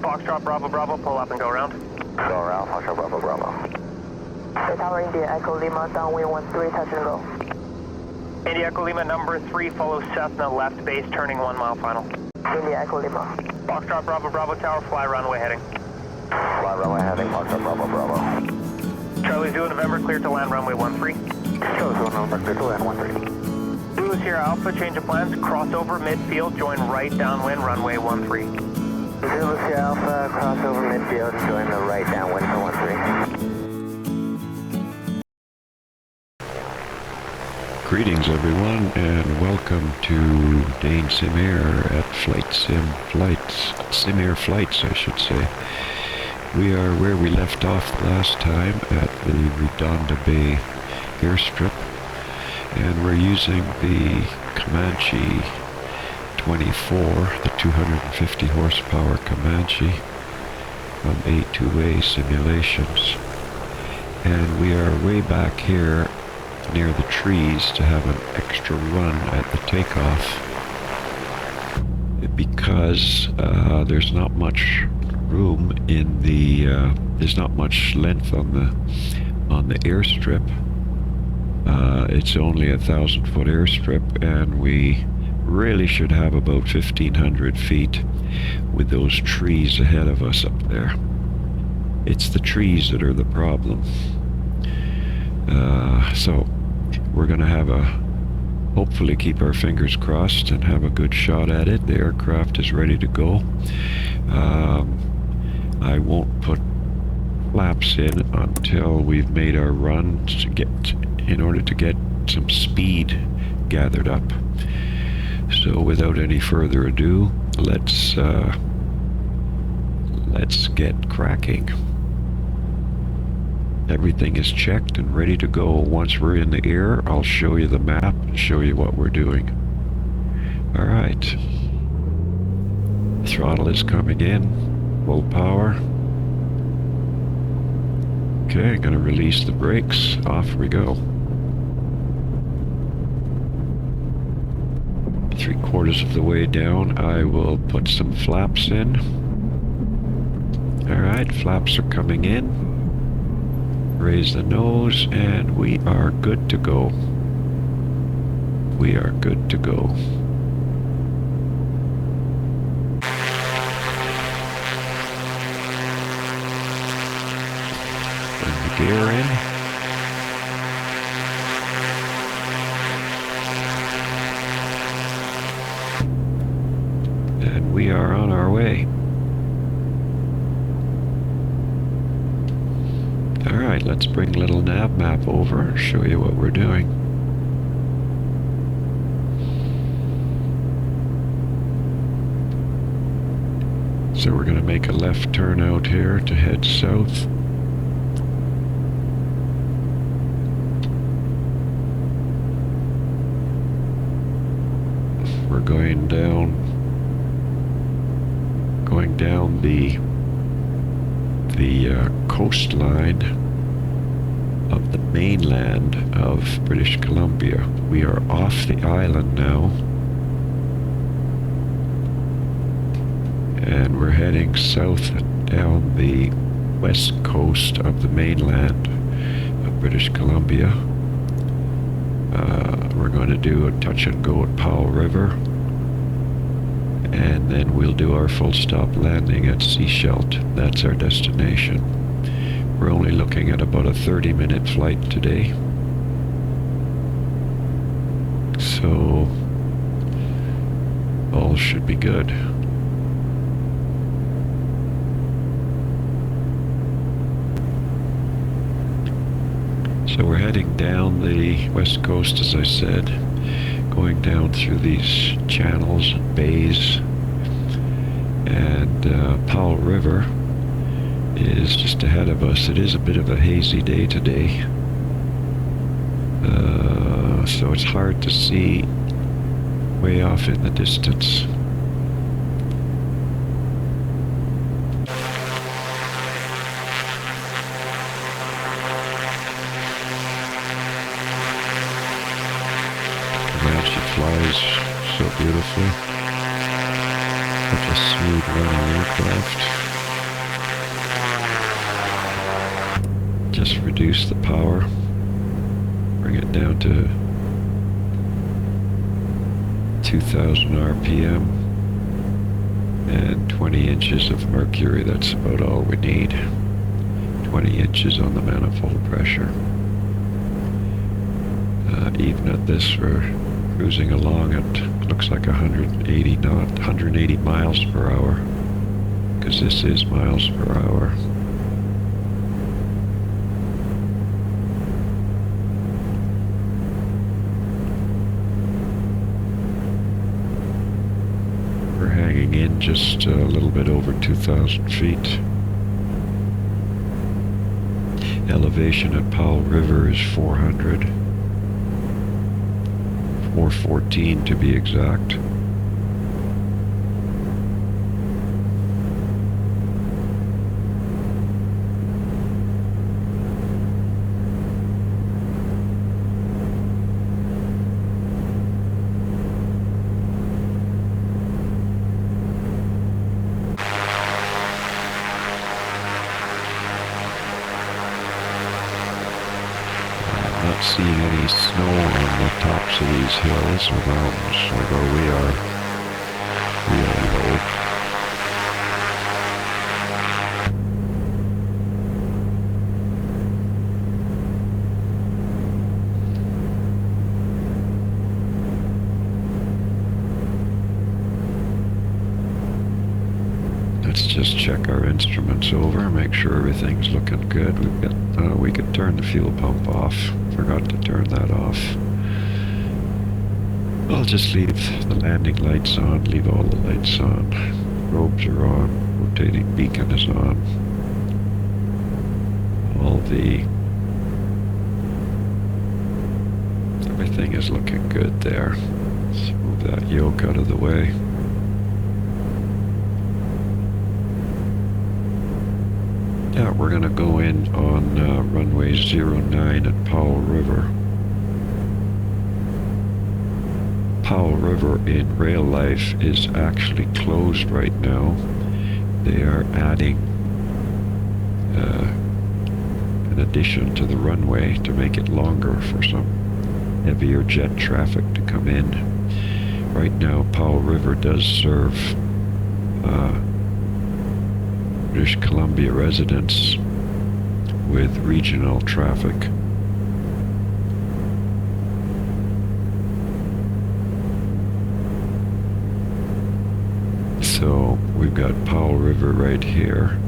Foxtrot Bravo Bravo, pull up and go around. Go around, Foxtrot Bravo Bravo. Tower India Echo Lima, downwind 13, touch and go. India Echo Lima number 3, follow Cessna left base, turning 1 mile final. India Echo Lima. Foxtrot Bravo Bravo Tower, fly runway heading. Fly runway heading, Foxtrot Bravo Bravo. Charlie Zulu November, clear to land runway 13. Charlie Zulu November, clear to land 13. Zulu Sierra Alpha, change of plans, crossover midfield, join right downwind runway 13. Zulu Sierra Alpha, crossover midfield, join the right downwind for 13. Greetings everyone and welcome to Dane Sim Air at Sim Air Flights I should say. We are where we left off last time at the Redonda Bay Airstrip, and we're using the Comanche 24, the 250 horsepower Comanche from A2A Simulations, and we are way back here near the trees to have an extra run at the takeoff because there's not much room in the there's not much length on the airstrip. It's only 1,000-foot airstrip, and we really should have about 1,500 feet with those trees ahead of us up there. It's the trees that are the problem. So we're going to have hopefully keep our fingers crossed and have a good shot at it. The aircraft is ready to go. I won't put flaps in until we've made our run in order to get some speed gathered up. So without any further ado, let's get cracking. Everything is checked and ready to go. Once we're in the air, I'll show you the map and show you what we're doing. Alright. Throttle is coming in. Full power. Okay, gonna release the brakes. Off we go. 3/4 of the way down, I will put some flaps in. Alright, flaps are coming in. Raise the nose, and we are good to go. We are good to go. Bring the gear in. And we are on our way. Alright, let's bring little nav map over and show you what we're doing. So we're going to make a left turn out here to head south. We're going down the coastline of the mainland of British Columbia. We are off the island now, and we're heading south down the west coast of the mainland of British Columbia. We're going to do a touch and go at Powell River, and then we'll do our full stop landing at Sechelt. That's our destination. We're only looking at about a 30-minute flight today. So all should be good. So we're heading down the west coast, as I said, going down through these channels and bays, and Powell River is just ahead of us. It is a bit of a hazy day today, so it's hard to see way off in the distance. She flies so beautifully. Such a smooth running aircraft. Just reduce the power, bring it down to 2000 RPM and 20 inches of mercury. That's about all we need. 20 inches on the manifold pressure. Even at this, we're cruising along at, looks like 180 miles per hour, because this is miles per hour. We're hanging in just a little bit over 2,000 feet. Elevation at Powell River is 414 to be exact. Not seeing any snow on the tops of these hills or mountains, although we are low. Let's just check our instruments over, make sure everything's looking good. We've got, we could turn the fuel pump off. Forgot to turn that off. I'll just leave the landing lights on, leave all the lights on. Robes are on, rotating beacon is on. Everything is looking good there. Let's move that yoke out of the way. Yeah, we're going to go in on runway 09 at Powell River. Powell River in real life is actually closed right now. They are adding an addition to the runway to make it longer for some heavier jet traffic to come in. Right now, Powell River does serve British Columbia residents with regional traffic. So we've got Powell River right here,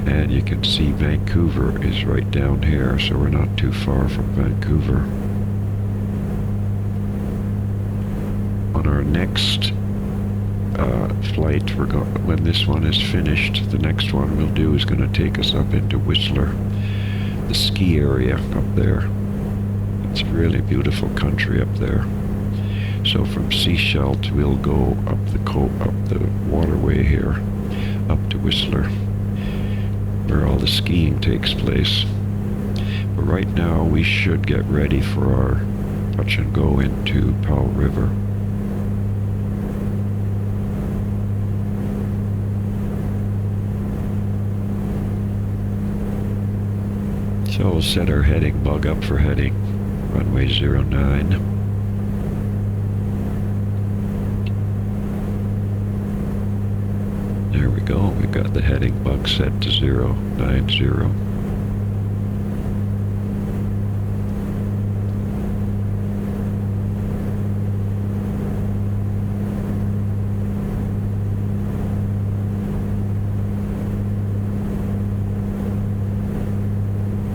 and you can see Vancouver is right down here, so we're not too far from Vancouver. On our next flight, when this one is finished, the next one we'll do is going to take us up into Whistler, the ski area up there. It's a really beautiful country up there. So from Sechelt we'll go up the waterway here, up to Whistler, where all the skiing takes place. But right now we should get ready for our touch and go into Powell River. So we'll set our heading bug up for heading runway 09. There we go, we've got the heading bug set to 090.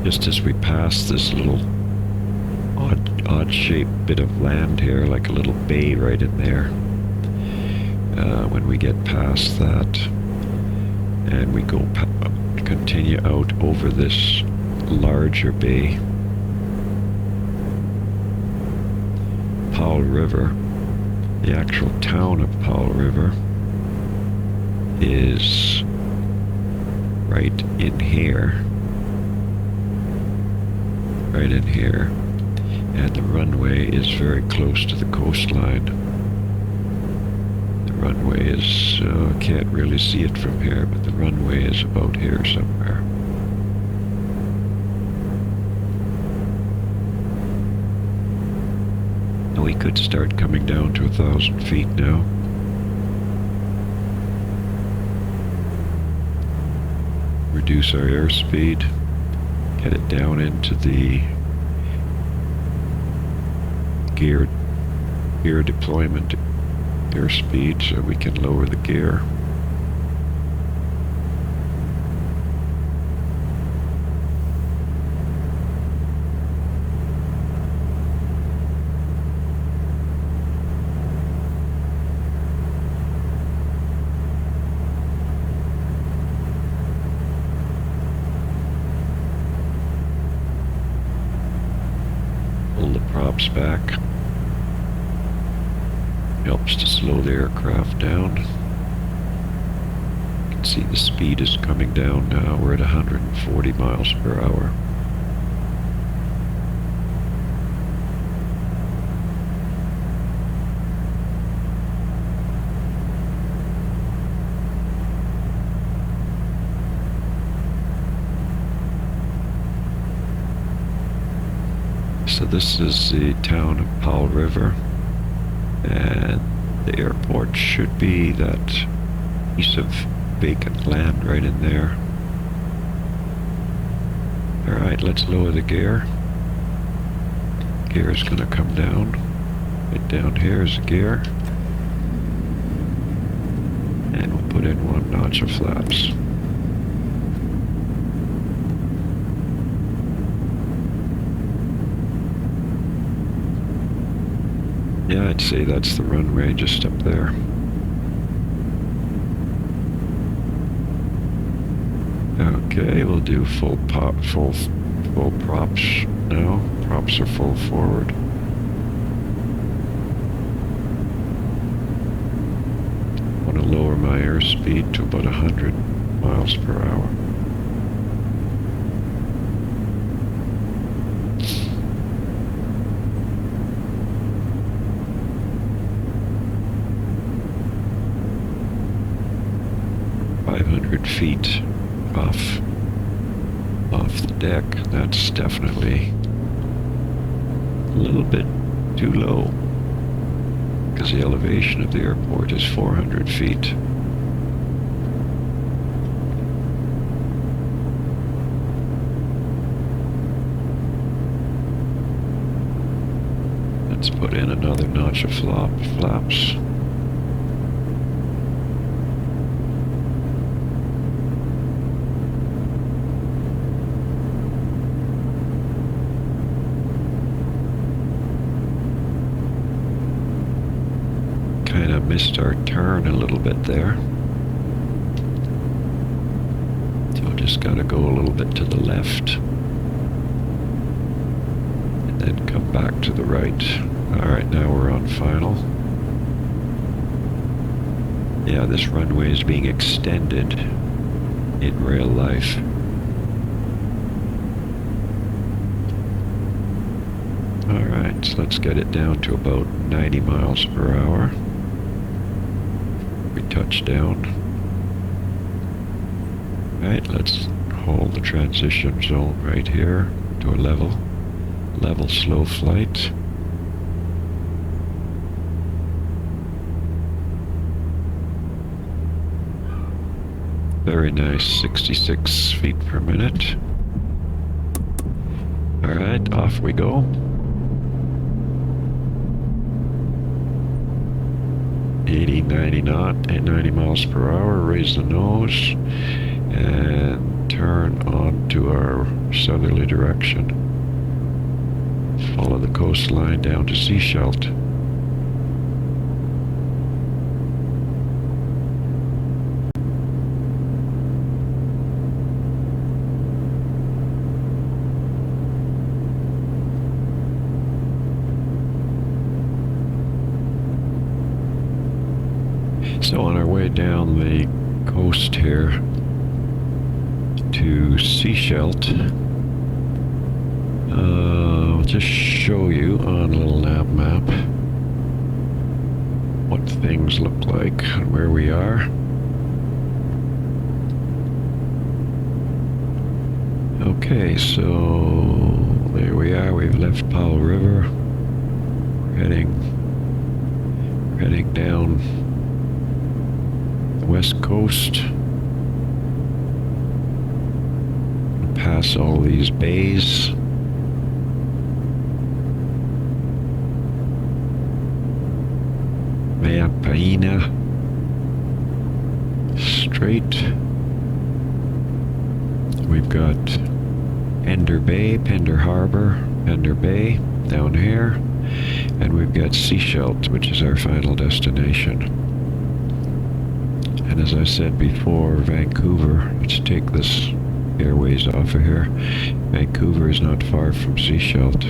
Just as we pass this little odd-shaped bit of land here, like a little bay right in there, when we get past that, and we go continue out over this larger bay, Powell River, the actual town of Powell River, is right in here. Right in here, and the runway is very close to the coastline. The runway is, can't really see it from here, but the runway is about here somewhere. could start coming down to 1,000 feet now. Reduce our airspeed, get it down into the gear deployment airspeed so we can lower the gear. Pull the props back. Helps to slow the aircraft down. You can see the speed is coming down now. We're at 140 miles per hour. So this is the town of Powell River, and the airport should be that piece of vacant land right in there. Alright, let's lower the gear. Gear is going to come down. Right down here is the gear. And we'll put in 1 notch of flaps. Yeah, I'd say that's the runway just up there. Okay, we'll do full props now. Props are full forward. I want to lower my airspeed to about 100 miles per hour. Feet off the deck. That's definitely a little bit too low because the elevation of the airport is 400 feet. Let's put in another notch of flaps. Kind of missed our turn a little bit there. So just gotta go a little bit to the left. And then come back to the right. Alright, now we're on final. Yeah, this runway is being extended in real life. Alright, so let's get it down to about 90 miles per hour. We touch down. Alright, let's hold the transition zone right here to a level slow flight. Very nice, 66 feet per minute. Alright, off we go. 80, 90 knot, at 90 miles per hour, raise the nose, and turn on to our southerly direction. Follow the coastline down to Sechelt. So on our way down the coast here to Sechelt, I'll just show you on a little nav map what things look like and where we are. Okay, so there we are. We've left Powell River. We're heading heading down the west coast. Pass all these bays. Paina Strait. We've got Pender Bay, Pender Harbor, Pender Bay down here, and we've got Sechelt, which is our final destination. And as I said before, Vancouver, let's take this airways off of here. Vancouver is not far from Sechelt.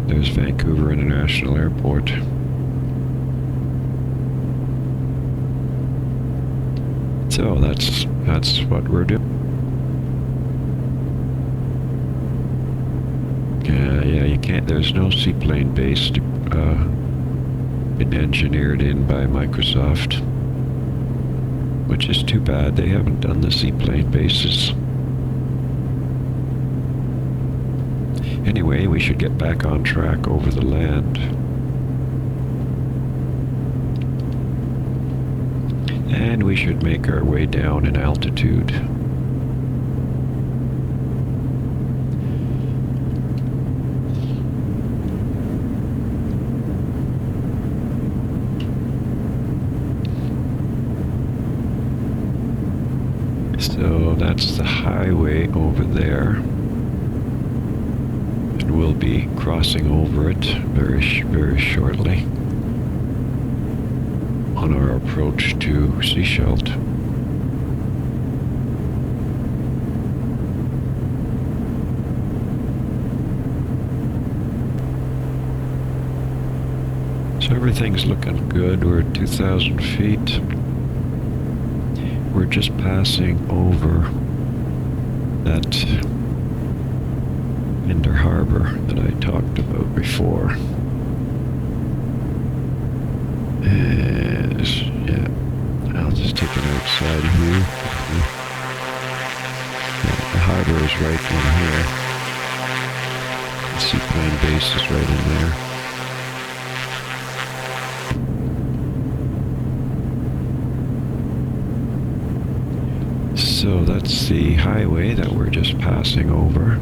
There's Vancouver International Airport. So that's what we're doing. Yeah, you can't, there's no seaplane base been engineered in by Microsoft, which is too bad. They haven't done the seaplane bases. Anyway, we should get back on track over the land. And we should make our way down in altitude. So that's the highway over there. And we'll be crossing over it very shortly on our approach to Sechelt. So everything's looking good. We're at 2,000 feet. We're just passing over that Pender Harbor that I talked about before. And yeah, I'll just take it outside here. Yeah, the harbor is right in here. The seaplane base is right in there. So that's the highway that we're just passing over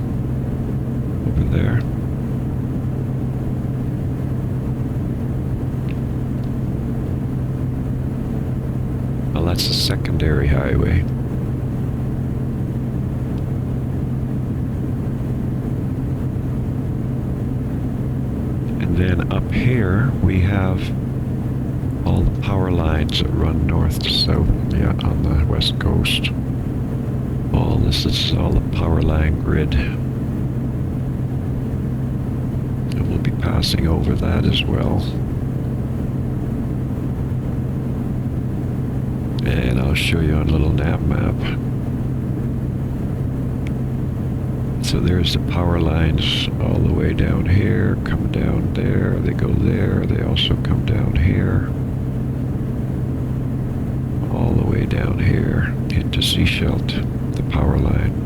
there. Well, that's the secondary highway. And then up here we have all the power lines that run north to south, yeah, on the west coast. All this is all the power line grid. And we'll be passing over that as well. And I'll show you on a little nav map. So there's the power lines all the way down here, come down there, they go there, they also come down here. All the way down here into Sechelt, the power line.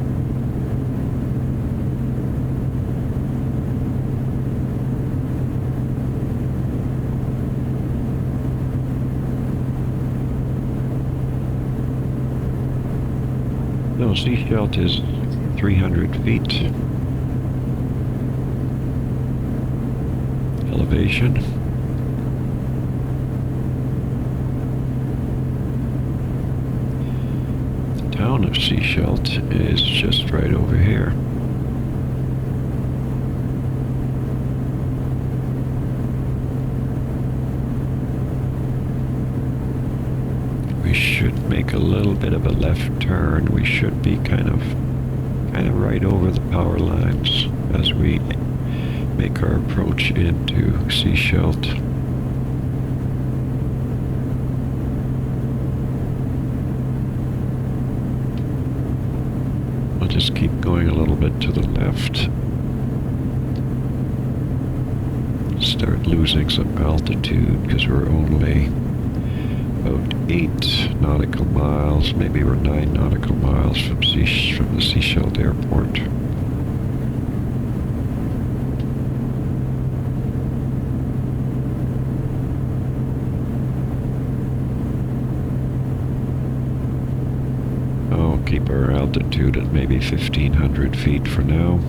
No, Sechelt is 300 feet elevation. The town of Sechelt is just right over here. We should make a little bit of a left turn. We should be kind of right over the power lines as we make our approach into Sechelt. I'll just keep going a little bit to the left. Start losing some altitude because we're only about 8 nautical miles, maybe we're 9 nautical miles from the Sechelt airport. keep our altitude at maybe 1,500 feet for now.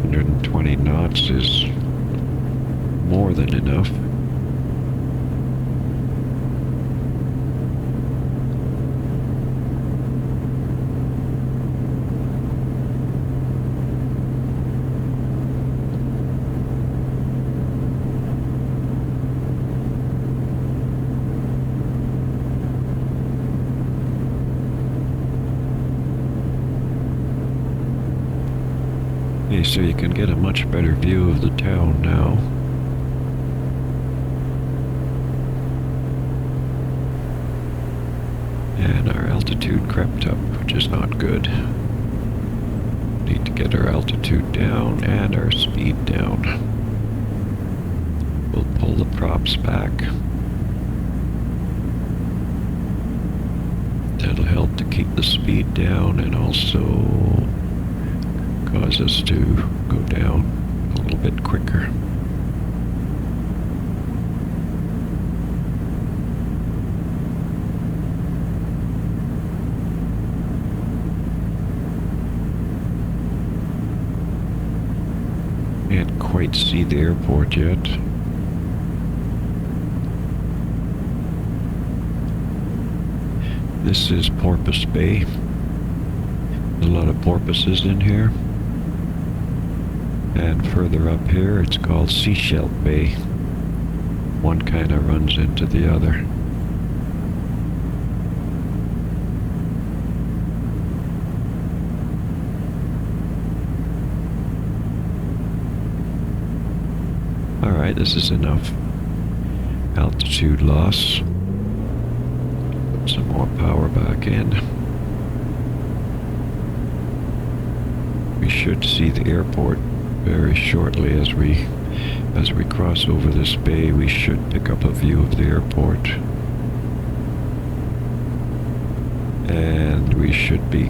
.20 knots is more than enough. Okay, so you can get a much better view of the town now. And our altitude crept up, which is not good. Need to get our altitude down and our speed down. We'll pull the props back. That'll help to keep the speed down and also cause us to go down a little bit quicker. Can't quite see the airport yet. This is Porpoise Bay. There's a lot of porpoises in here. And further up here, it's called Sechelt Bay. One kind of runs into the other. Alright, this is enough altitude loss. Put some more power back in. We should see the airport very shortly as we cross over this bay. We should pick up a view of the airport. And we should be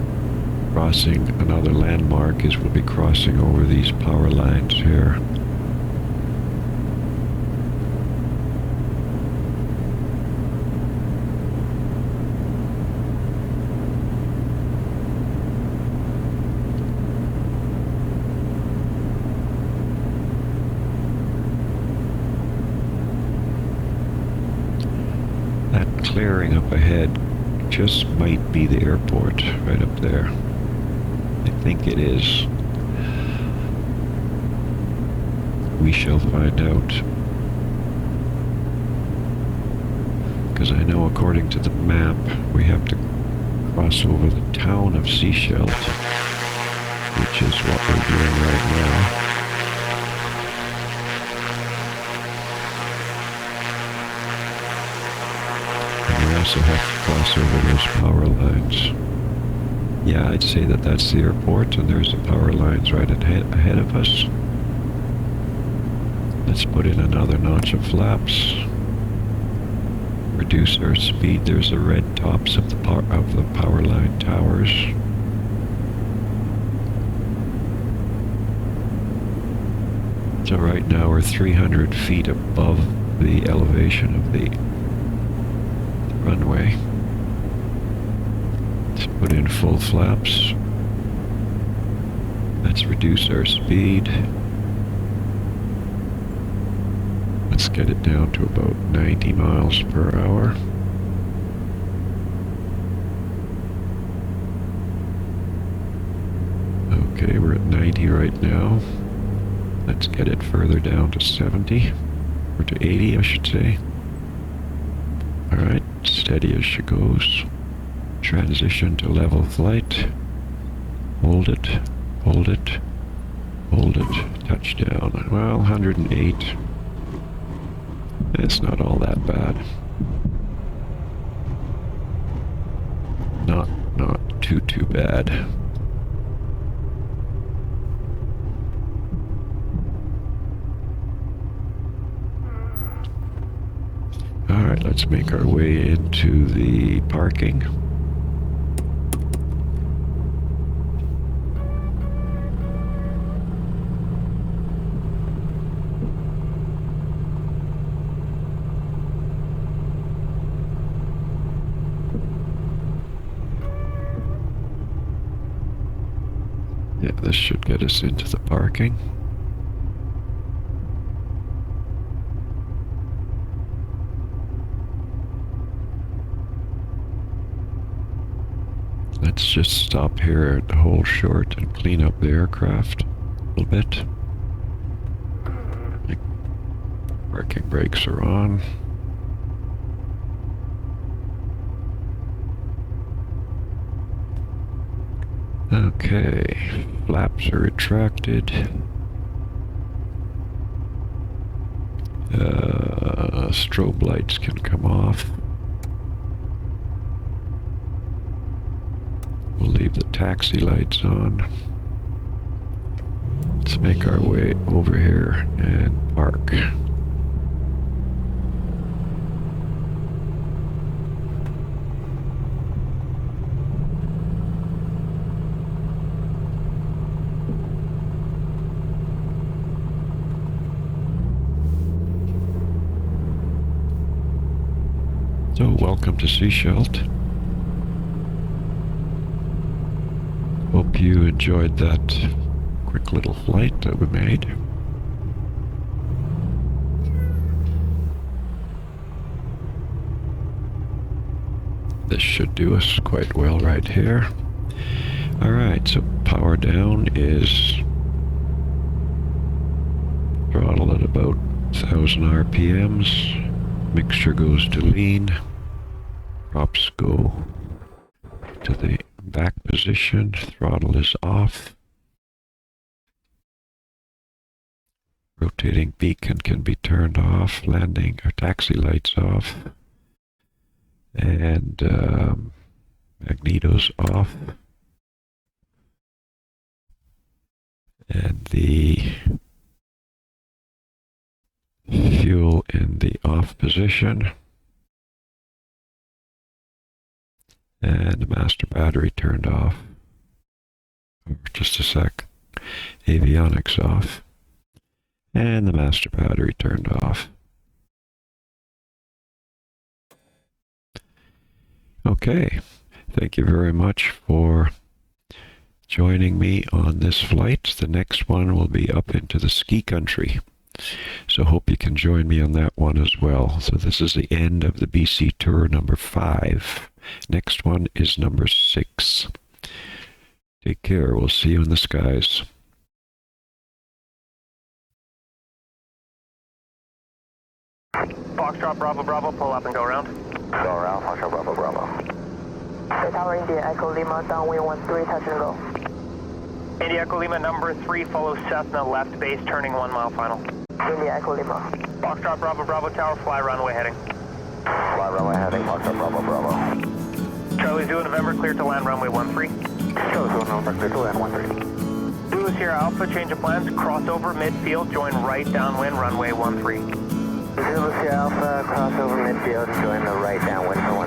crossing another landmark as we'll be crossing over these power lines here. Clearing up ahead just might be the airport right up there. I think it is. We shall find out. Because I know according to the map we have to cross over the town of Sechelt, which is what we're doing right now. Also have to cross over those power lines. Yeah, I'd say that that's the airport, and there's the power lines right ahead of us. Let's put in another notch of flaps. Reduce our speed. There's the red tops of the power line towers. So right now we're 300 feet above the elevation of the runway. Let's put in full flaps. Let's reduce our speed. Let's get it down to about 90 miles per hour. Okay, we're at 90 right now. Let's get it further down to 70, or to 80 I should say. Alright, steady as she goes. Transition to level flight. Hold it, hold it, hold it. Touchdown. Well, 108. It's not all that bad. Not too bad. Alright, let's make our way into the parking. should get us into the parking. Let's just stop here at the whole short and clean up the aircraft a little bit. Parking brakes are on. Okay, flaps are retracted. Strobe lights can come off. We'll leave the taxi lights on. Let's make our way over here and park. So, welcome to Sechelt. Hope you enjoyed that quick little flight that we made. This should do us quite well right here. Alright, so power down is throttle at about 1000 RPMs. Mixture goes to lean. Props go to the back position. Throttle is off. Rotating beacon can be turned off. Landing or taxi lights off. And magnetos off. And the fuel in the off position. And the master battery turned off. Just a sec. Avionics off. And the master battery turned off. Okay. Thank you very much for joining me on this flight. The next one will be up into the ski country. So hope you can join me on that one as well. So this is the end of the BC tour number 5. Next one is number 6. Take care. We'll see you in the skies. Foxtrot Bravo Bravo, pull up and go around. Go around, Foxtrot Bravo Bravo. Tower India Echo Lima, downwind 13, touch and go. India Echo Lima number 3, follow Cessna left base, turning 1 mile final. India Echo Lima. Foxtrot Bravo Bravo Tower, fly runway heading. Fly runway heading, Foxtrot Bravo Bravo. Charlie Zulu November, clear to land runway 13. Charlie Zulu November, clear to land 13. Zulu Sierra Alpha, change of plans, cross over midfield, join right downwind runway 13. Zulu Sierra Alpha, cross over midfield, join the right downwind for